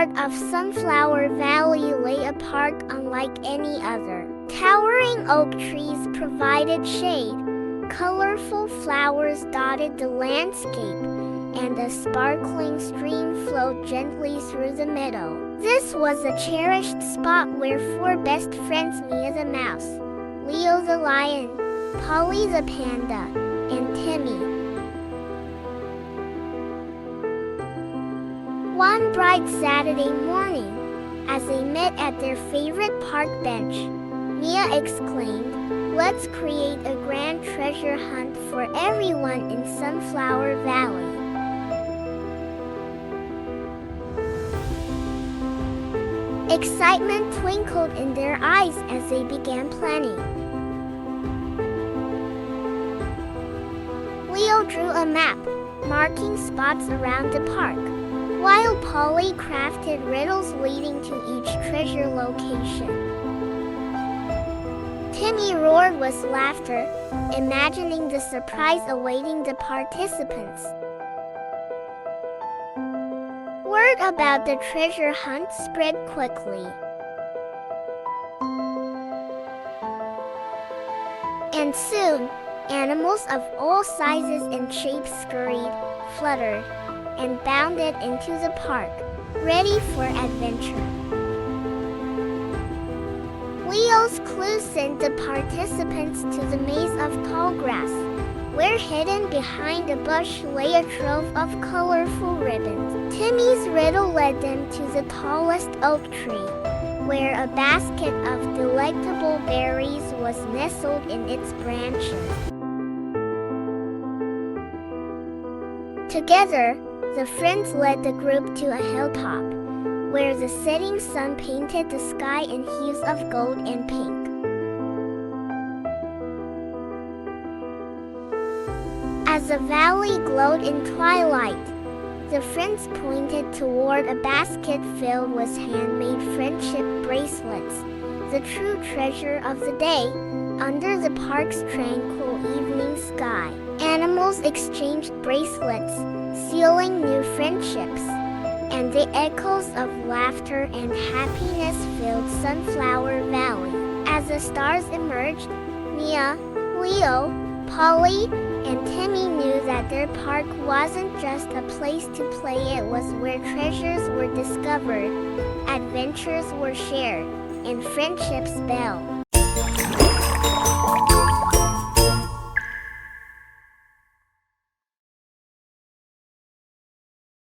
heart of Sunflower Valley lay a park unlike any other. Towering oak trees provided shade, colorful flowers dotted the landscape, and a sparkling stream flowed gently through the meadow. This was a cherished spot where four best friends, Mia the mouse, Leo the lion, Polly the panda, and Timmy. One bright Saturday morning, as they met at their favorite park bench, Mia exclaimed, "Let's create a grand treasure hunt for everyone in Sunflower Valley." Excitement twinkled in their eyes as they began planning. Leo drew a map, marking spots around the park, while Polly crafted riddles leading to each treasure location. Timmy roared with laughter, imagining the surprise awaiting the participants. Word about the treasure hunt spread quickly, and soon, animals of all sizes and shapes scurried, fluttered, and bounded into the park, ready for adventure. Leo's clue sent the participants to the maze of tall grass, where hidden behind a bush lay a trove of colorful ribbons. Timmy's riddle led them to the tallest oak tree, where a basket of delectable berries was nestled in its branches. Together, the friends led the group to a hilltop, where the setting sun painted the sky in hues of gold and pink. As the valley glowed in twilight, the friends pointed toward a basket filled with handmade friendship bracelets, the true treasure of the day. Under the park's tranquil evening sky, animals exchanged bracelets, sealing new friendships, and the echoes of laughter and happiness filled Sunflower Valley. As the stars emerged, Mia, Leo, Polly, and Timmy knew that their park wasn't just a place to play, it was where treasures were discovered, adventures were shared, and friendships built.